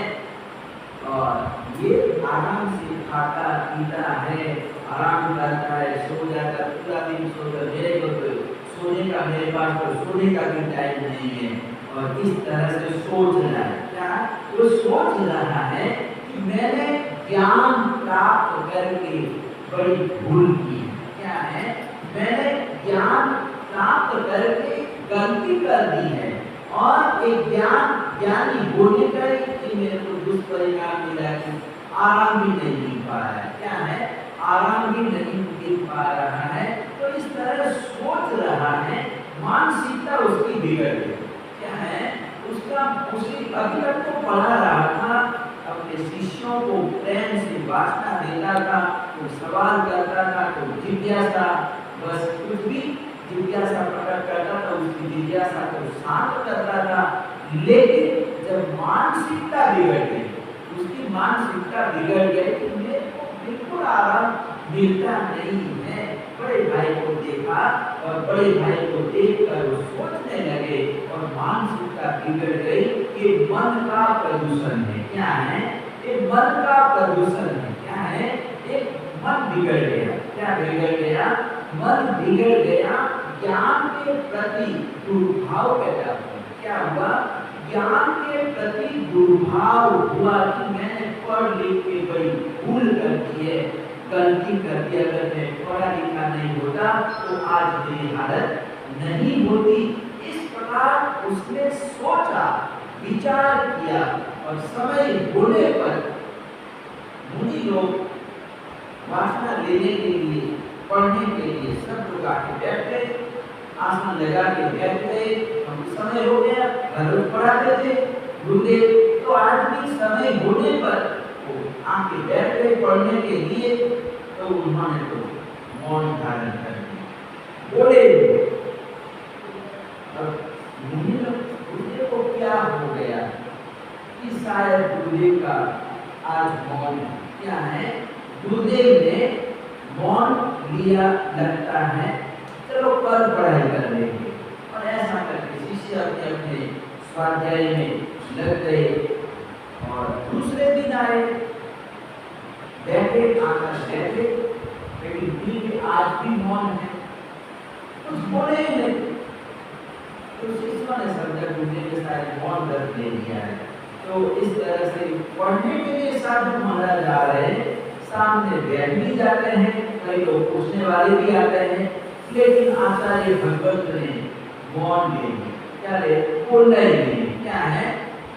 और ये आराम से खाता पीता है, आराम करता है, सो जाता, पूरा दिन सोता। मेरे को तो सोने का, मेरे पास तो सोने का भी टाइम नहीं है। और इस तरह से सोच रहा है। क्या वो सोच रहा है कि मैंने ज्ञान प्राप्त करके बड़ी भूल की। क्या है, मैंने ज्ञान प्राप्त करके गलती कर दी है। और एक ज्ञानी होने का मेरे को दुष्परिणाम मिला कि आराम भी नहीं मिल पा रहा है। क्या है, आराम भी नहीं मिल पा रहा है। तो इस तरह सोच रहा है, मानसिकता उसकी बिगड़ गई। क्या है, उसका उसी अभी तक तो पढ़ा रहा था, अपने शिष्यों को प्रेम से वाचना देता था, तो सवाल करता था, तो जिज्ञासा, बस कुछ भी जिज्ञासा प्रकट करता था, उसकी जिज्ञासा को शांत करता था। लेकिन जब मानसिकता बिगड़ गई, उसकी मानसिकता बिगड़ गई कि मेरे को बिल्कुल आराम मिलता नहीं है। बड़े भाई को देखा और बड़े भाई को देखकर वो सोचने लगे और मानसिकता बिगड़ गई कि मन का प्रदूषण है। क्या है, ये मन का प्रदूषण है। क्या है, एक मन बिगड़ गया। क्या बिगड़ गया, मन बिगड़ गया, ज्ञान के प्रति दुर्भाव पैदा हुआ। क्या हुआ, ज्ञान के प्रति दुर्भाव हुआ कि मैंने पढ़ लिख के बड़ी भूल कर दी है, गलती कर दी। अगर मैं पढ़ा लिखा नहीं होता तो आज मेरी हालत नहीं होती। इस प्रकार उसने सोचा, विचार किया और समय होने पर मुनि लोग वासना लेने के लिए, पढ़ने के लिए सब लोग आके बैठते, आसन लगा के बैठते। हम समय हो गया, घर पढ़ाते थे गुरुदेव। तो आदमी समय होने पर वो आके बैठ गए पढ़ने के लिए, तो उन्होंने तो मौन धारण कर लिया, बोले। अब दूल्हे को क्या हो गया कि शायद दूल्हे का आज मौन क्या है, दूल्हे ने मौन लिया लगता है, चलो कल पढ़ाई कर लेंगे। और ऐसा करके शिष्य अपने अपने स्वाध्याय में लग गए। और दूसरे दिन आए, बैठे, आकर बैठे, लेकिन दिल में आज भी मौन है, कुछ बोले ही नहीं। तो शिष्यों ने समझा दूल्हे के साथ मौन रख ले लिया है। तो इस तरह से पढ़ने के लिए साधु महाराज आ रहे हैं, सामने बैठ भी जाते हैं, कई लोग पूछने वाले भी आते हैं, लेकिन आचार्य भगवत ने मौन ले लिया। क्या ले? बोलना ही नहीं। क्या है?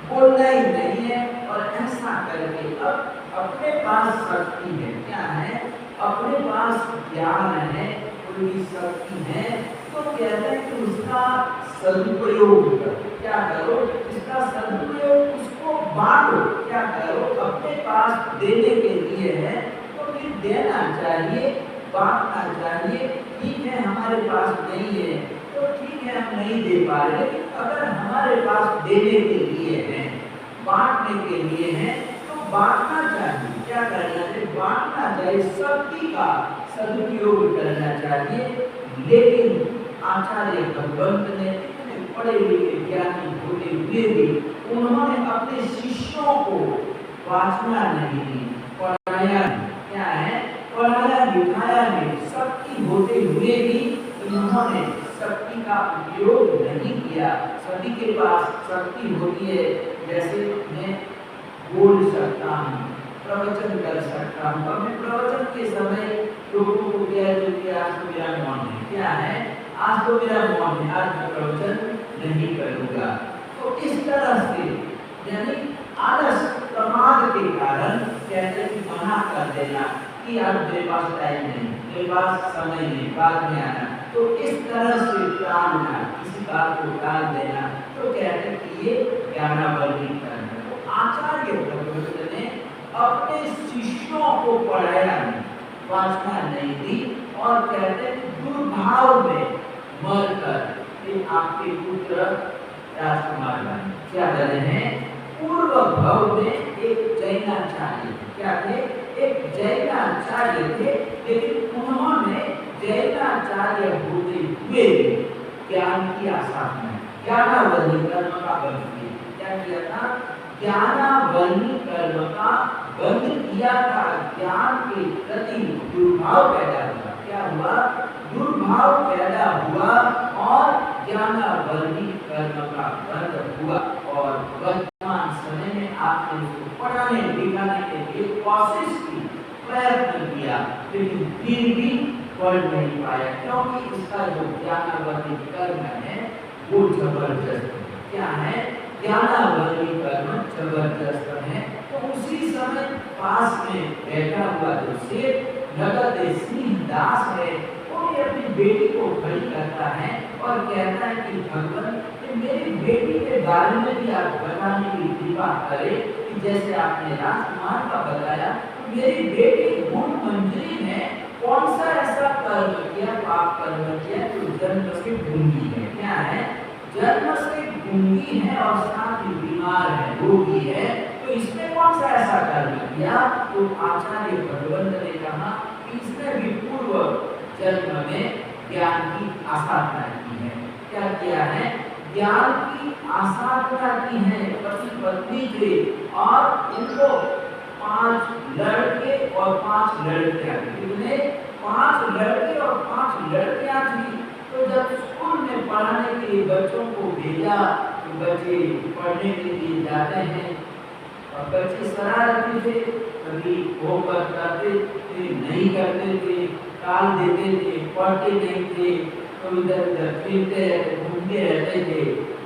बोलना ही नहीं है। और ऐसा करके अब अपने पास शक्ति है, क्या है? अपने पास ज्ञान है, उनकी शक्ति है, तो कहते हैं कि उसका सदुपयोग करो। क्या करो? इसका सदुपयोग, उसको बांटो। क्या करो? अपने पास देने के लिए है तो फिर देना चाहिए, बांटना चाहिए। ठीक है, हमारे पास नहीं है तो ठीक है, हम नहीं दे पा रहे, लेकिन अगर हमारे पास देने के लिए है, बांटने के लिए है, तो बांटना चाहिए। क्या करना चाहिए? बांटना चाहिए, शक्ति का सदुपयोग करना चाहिए। लेकिन आचार्य भगवंत ने इतने पढ़े लिखे ज्ञानी होते हुए भी उन्होंने अपने शिष्यों को वासना नहीं दी, पढ़ाया नहीं। क्या है? पढ़ाया लिखाया नहीं। शक्ति होते हुए भी उन्होंने शक्ति का उपयोग नहीं किया। सभी के पास शक्ति होती है, जैसे मैं बोल सकता हूँ, प्रवचन कर सकता हूँ। अब मैं प्रवचन के समय लोगों को कह दूं कि आज तो मेरा मौन है। क्या है? आज तो मेरा मौन है, आज मैं प्रवचन नहीं करूँगा। तो इस तरह से यानी आलस प्रमाद के कारण कहते हैं कि मना कर देना कि आज मेरे पास टाइम नहीं, मेरे पास समय नहीं, बाद में आना। तो इस तरह से टालना, किसी बात को टाल देना, तो कहते हैं कि ये ज्ञानावली करना। तो आचार्य भगवत ने अपने शिष्यों को पढ़ाया नहीं, वासना नहीं दी, और कहते हैं दुर्भाव में मरकर आपके पुत्र राजकुमार बने। क्या बने हैं? पूर्व भव में एक जैनाचार्य। क्या थे? एक जैनाचार्य थे, लेकिन उन्होंने जैनाचार्य होते हुए ज्ञान की आशा में ज्ञानावली कर्म का बंध किया। क्या किया था? ज्ञानावली कर्म का बंध किया था। ज्ञान के प्रति दुर्भाव पैदा हुआ। क्या हुआ? दुर्भाव पैदा हुआ और ज्ञानावली कर्म का बंध हुआ। और वर्तमान समय में आपने उसको पढ़ाने लिखाने के लिए कोशिश की, प्रयत्न किया, लेकिन फिर भी पढ़ नहीं पाया, क्योंकि इसका जो ज्ञानावली कर्म है वो जबरदस्त है। क्या है? ज्ञानावली कर्म जबरदस्त है। तो उसी समय पास में बैठा हुआ जो शेख नगद सिंह दास है, वो भी अपनी बेटी को खड़ी करता है और कहता है कि भगवान, मेरी बेटी के बारे में भी आप बताने की कृपा करें कि जैसे आपने राजकुमार का बताया, तो मेरी बेटी गुण मंजरी ने कौन सा ऐसा कर्म किया, पाप कर्म किया जो जन्म से गूंगी है। क्या है? जन्म से गूंगी है और साथ ही बीमार है, रोगी है, तो इसमें कौन सा ऐसा कर्म किया? तो आचार्य भगवंत ने कहा कि इसने भी पूर्व जन्म में ज्ञान की आसाधना की है। क्या किया है? ज्ञान की आसाधना की है, पति पत्नी थे और इनको 5 लड़के और 5 लड़कियां थी। इन्हें 5 लड़के और 5 लड़कियां थी। तो जब स्कूल में पढ़ाने के लिए बच्चों को भेजा, तो बच्चे पढ़ने के लिए जाते हैं और बच्चे शरारती थे, कभी होमवर्क करते थे, नहीं करते थे, टाल देते थे, पढ़ते नहीं थे, तो इधर उधर फिरते रहते, घूमते रहते थे।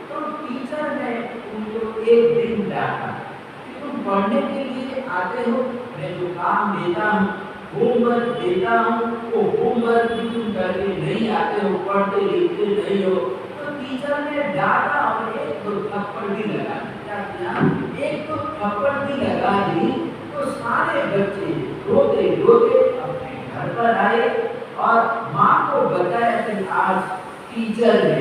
तो टीचर ने उनको एक दिन डांटा कि तुम पढ़ने के लिए आते हो, मैं जो काम देता हूँ, होमवर्क देता हूँ, वो होमवर्क भी तुम करके नहीं आते हो, पढ़ते लिखते नहीं हो। तो टीचर ने डांटा और एक तो थप्पड़ भी लगा दी। क्या किया? एक तो थप्पड़ भी लगा दी। तो सारे बच्चे रोते रोते अपने घर पर आए और माँ को बताया कि आज टीचर ने,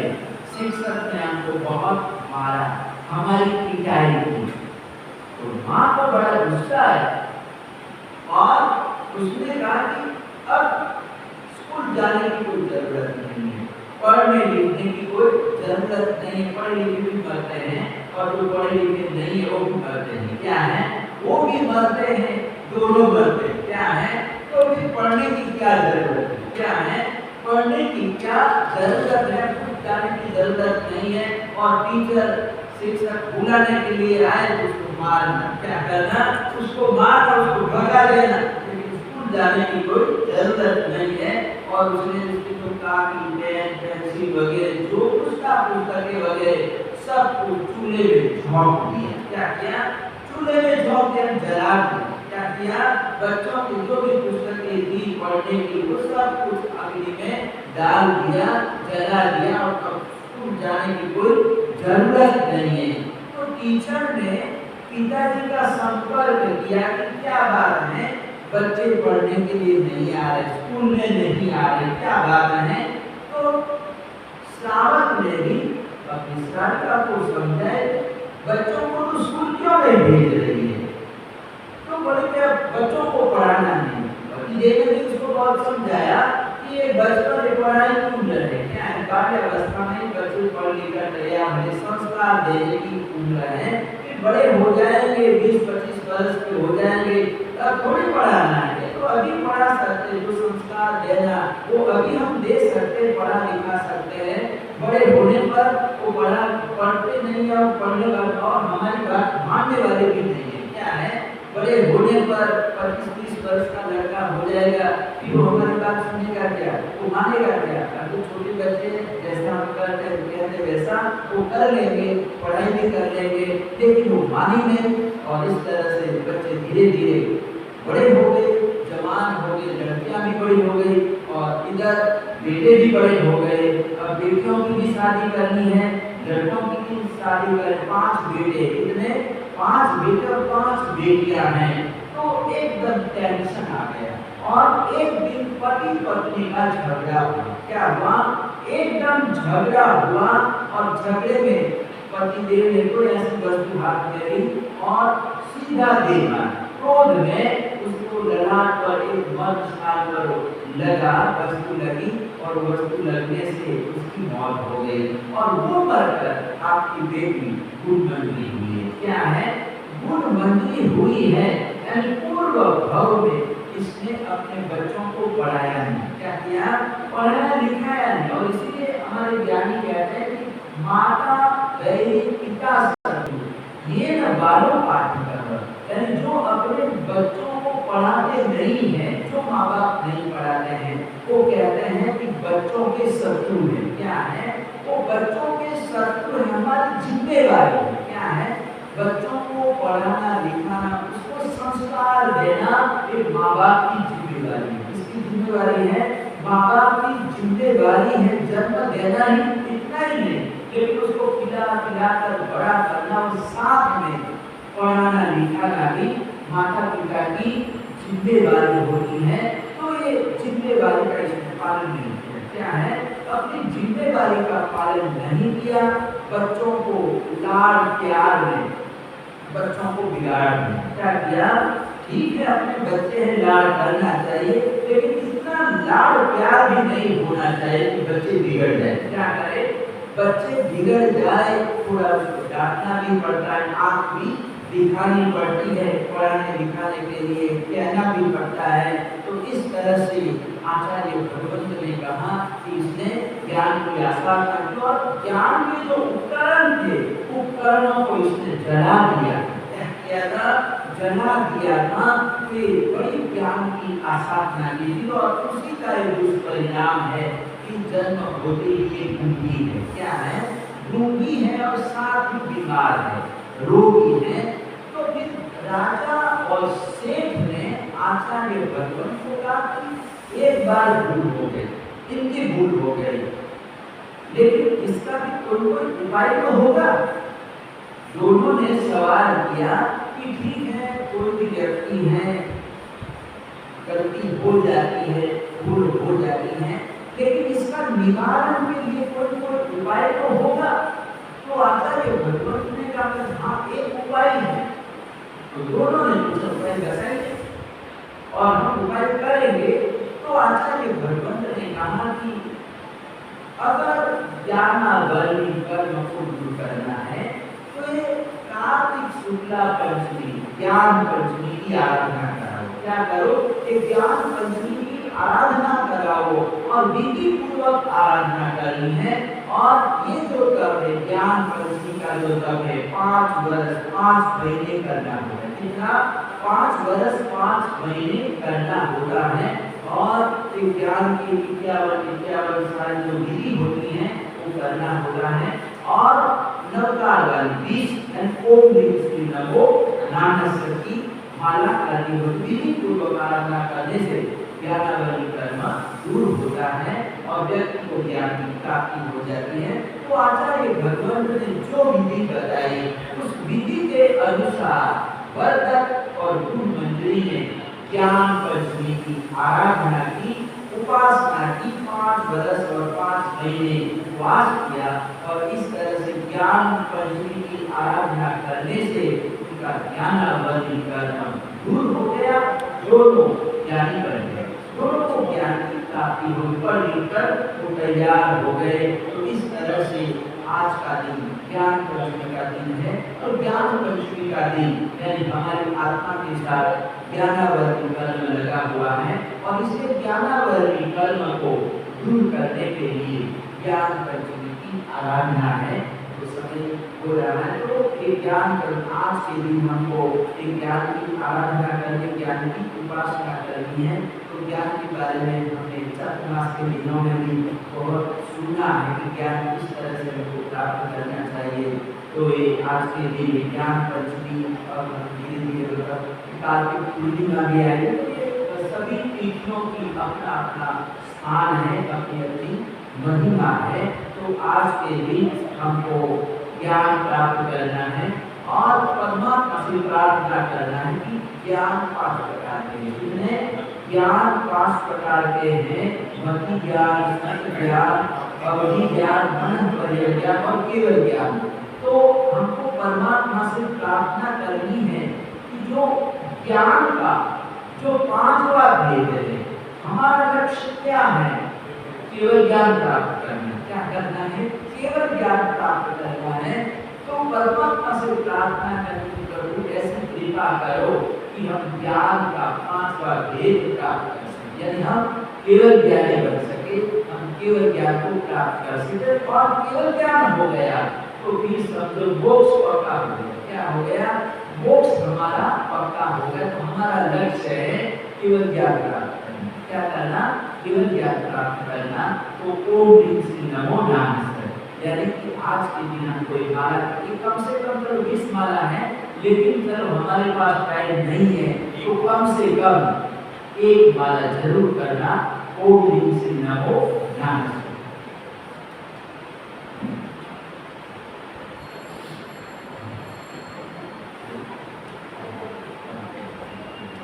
शिक्षक ने हमको बहुत मारा, हमारी पिटाई की। तो माँ को बड़ा गुस्सा है और उसने कहा कि अब स्कूल जाने की कोई जरूरत नहीं है, पढ़ने लिखने की कोई जरूरत नहीं है। पढ़े लिखे भी मरते हैं और जो पढ़े लिखे नहीं है वो भी मरते हैं। क्या है? वो भी मरते हैं, दोनों मरते हैं। क्या है? तो फिर पढ़ने की क्या जरूरत है? क्या है? पढ़ने की क्या जरूरत है? कुछ जाने की जरूरत नहीं है। और टीचर, शिक्षक बुलाने के लिए आए तो उसको मारना, क्या करना? उसको मारना, उसको भगा देना। लेकिन स्कूल जाने की कोई जरूरत नहीं है। और उसने उसकी जो कापी, पेन, पेंसिल वगैरह जो कुछ था, पुस्तकें वगैरह सब कुछ चूल्हे में झोंक दिया। क्या किया? चूल्हे में झोंक दिया, जला दिया। क्या किया? बच्चों की जो भी पुस्तकें थी पढ़ने की वो सब कुछ अग्नि में डाल दिया, जला दिया और अब स्कूल जाने की कोई जरूरत नहीं है। तो टीचर ने पिताजी का संपर्क किया कि क्या बात है, बच्चे पढ़ने के लिए नहीं आ रहे, स्कूल में नहीं आ रहे, क्या बात है? तो श्रावक ने भी अपनी श्राविका को समझाए, बच्चों को तो स्कूल क्यों नहीं भेज रही है? तो बोले कि अब बच्चों को पढ़ाना नहीं। पतिदेव ने उसको बहुत समझाया कि ये बचपन में पढ़ाई क्यों रहे, क्या है? बाल्यावस्था में बच्चे पढ़ लिख कर तैयार होने, संस्कार देने की उम्र है। फिर बड़े हो जाएंगे, 20-25 वर्ष के हो जाएंगे, तब थोड़ी पढ़ाना है। तो अभी पढ़ा सकते, जो संस्कार देना वो अभी हम दे सकते, पढ़ा लिखा सकते हैं। बड़े होने पर वो पढ़ते नहीं है, पढ़ने वाले और हमारी बात मानने वाले भी नहीं है। क्या है? बड़े होने पर 25-30 वर्ष का लड़का हो जाएगा, फिर वो हमारी बात सुनेगा क्या? वो मानेगा क्या? अभी छोटे बच्चे जैसा हम कहते वैसा वो कर लेंगे, पढ़ाई भी कर लेंगे, लेकिन वो मानी नहीं। और इस तरह से बच्चे धीरे धीरे बड़े हो गए, जवान हो गए, लड़कियां भी बड़ी हो गई और इधर बेटे भी बड़े हो गए। अब बेटियों की भी शादी करनी है, लड़कों की भी शादी करें। 5 बेटे, कितने? 5 बेटे और 5 बेटियां हैं। तो एकदम टेंशन आ गया और एक दिन पति पत्नी का झगड़ा हुआ। क्या हुआ? एकदम झगड़ा हुआ और झगड़े में पतिदेव ने कोई ऐसी वस्तु हाथ में ली और सीधा दे मारा। क्रोध में उसको ललाट पर एक मर्दशाल पर लगा, वस्तु लगी और वस्तु लगने से उसकी मौत हो गई। और वो मरकर आपकी बेटी गुणमंत्री हुई है। क्या है? गुणमंत्री हुई है। यानी पूर्व भाव में इसने अपने बच्चों को पढ़ाया नहीं। क्या किया? पढ़ाया लिखाया नहीं। और इसीलिए हमारे ज्ञानी कहते हैं कि माता गई पिता सतु, ये न बालों पाठकर, यानी जो अपने बच्चों को पढ़ाते नहीं है, जो माँ बाप नहीं पढ़ाते हैं, वो कहते हैं कि बच्चों के शत्रु है। क्या है? वो बच्चों के शत्रु है, हमारी जिम्मेवारी है। क्या है? बच्चों को पढ़ाना लिखाना, उसको संस्कार देना एक माँ बाप की जिम्मेवारी है। इसकी जिम्मेवारी है, माँ बाप की जिम्मेवारी है। जन्म देना ही इतना ही नहीं, लेकिन उसको खिला पिला कर बड़ा करना और साथ में पढ़ाना लिखाना भी माता पिता की जिम्मेवारी होती है। तो ये जिम्मेवारी का इसने पालन नहीं किया। क्या है? अपनी जिम्मेवारी का पालन नहीं किया। बच्चों को लाड़ प्यार में बच्चों को बिगाड़ दिया। क्या किया? ठीक है, अपने बच्चे हैं, लाड़ करना चाहिए, लेकिन इतना लाड़ प्यार भी नहीं होना चाहिए कि बच्चे बिगड़ जाए। क्या करे? बच्चे बिगड़ जाए, थोड़ा उसको डांटना भी पड़ता है, आँख भी दिखानी पड़ती है, पढ़ाने लिखाने के लिए कहना भी पड़ता है। तो इस तरह से आचार्य भगवंत ने कहा कि इसने ज्ञान को आसार कर दिया और ज्ञान के जो उपकरण थे, उपकरणों को इसने जला दिया। क्या था? जला दिया था। कि बड़ी ज्ञान की आसाधना की थी और उसी का एक दुष्परिणाम है कि जन्म होते ही गूंगी है। क्या है? गूंगी है और साथ ही बीमार है, रोगी है। तो फिर राजा और सेठ ने आचार्य भगवंत को कहा कि एक बार भूल हो गई, इनकी भूल हो गई, लेकिन इसका भी कोई उपाय तो होगा। दोनों ने सवाल किया कि ठीक है, कोई भी व्यक्ति है, गलती हो जाती है, भूल हो जाती है, लेकिन इसका निवारण के लिए कोई उपाय तो होगा। तो आचार्य भगवंत ने कहा हाँ एक उपाय है। तो दोनों ने कुछ उपाय बताए और हम उपाय करेंगे। तो आचार्य भगवंत ने कहा कि अगर ज्ञानावली कर्म को दूर करना है तो ये कार्तिक शुक्ला पंचमी ज्ञान पंचमी की आराधना कराओ। क्या करो कि ज्ञान पंचमी की आराधना कराओ और विधि पूर्वक आराधना करनी है। और ये जो तप है ज्ञान पंचमी का जो तप है 5 वर्ष 5 महीने करना होगा। कितना 5 वर्ष 5 महीने करना होता है। और ज्ञान की 51 सारी जो विधि होती है वो करना होता है। और नवकार वाली 20 ओम श्री नमो नामस्मृति की माला करनी होती। विधि पूर्वक आराधना करने से ज्ञानावली कर्म दूर होता है और व्यक्ति को ज्ञान की प्राप्ति हो जाती है। तो आचार्य भगवंत ने जो विधि बताई उस विधि के अनुसार वर्धक और गुरु मंत्री ने ज्ञान पंचमी की आराधना की, उपासना की, 5 वर्ष और 5 महीने उपवास किया। और इस तरह से ज्ञान पंचमी की आराधना करने से उनका ज्ञानावली कर्म दूर हो गया। दोनों ज्ञानी बन गए, दोनों को ज्ञान की प्राप्ति हो, पढ़ लिख कर वो तैयार हो गए। तो इस तरह से आज का दिन ज्ञान पंचमी का दिन है। और ज्ञान पंचमी का दिन यानी हमारी आत्मा के साथ ज्ञानावली कर्म लगा हुआ है। और इसे ज्ञानावली कर्म को दूर करने के लिए ज्ञान पंचमी की आराधना है। तो समय हो रहा है तो एक ज्ञान आज के दिन हमको एक ज्ञान की आराधना करके ज्ञान की उपासना करनी है। तो ज्ञान के बारे में हमने चातुर्मास के दिनों में भी बहुत सुना है कि ज्ञान किस तरह से हमको प्राप्त करना चाहिए। तो ये आज के दिन ज्ञान पंचमी और धीरे धीरे कार्तिक पूर्णिमा भी आएगी। तो ये सभी तिथियों की अपना अपना स्थान है, अपनी अपनी महिमा है। तो आज के दिन हमको ज्ञान प्राप्त करना है और परमात्मा से प्रार्थना करना है कि ज्ञान 5 प्रकार के हैं। ज्ञान 5 प्रकार के हैं, मति ज्ञान, सत्य ज्ञान, अवधि ज्ञान, मन पर्य ज्ञान और केवल ज्ञान। तो हमको परमात्मा से प्रार्थना करनी है कि जो ज्ञान का जो 5वां भेद है, हमारा लक्ष्य क्या है? केवल ज्ञान प्राप्त करना। क्या करना है? केवल ज्ञान प्राप्त करना है। तो परमात्मा से प्रार्थना करने की प्रभु ऐसी कृपा करो कि हम ज्ञान का 5वां भेद प्राप्त कर सके, यानी हम केवल ज्ञानी बन सके, हम केवल ज्ञान को प्राप्त कर सके। और केवल ज्ञान हो गया तो फिर समझो मोक्ष पक्का हो गया। क्या हो गया? मोक्ष हमारा पक्का हो गया। तो हमारा लक्ष्य है केवल ज्ञान प्राप्त करना। क्या करना? केवल ज्ञान प्राप्त करना। तो ओम श्री नमो नामस्मृति यानी कि आज के दिन हम कोई माला कम से कम तो 20 माला है, लेकिन चलो हमारे पास टाइम नहीं है तो कम से कम 1 माला जरूर करना। ओम श्री नमो नामस्मृति।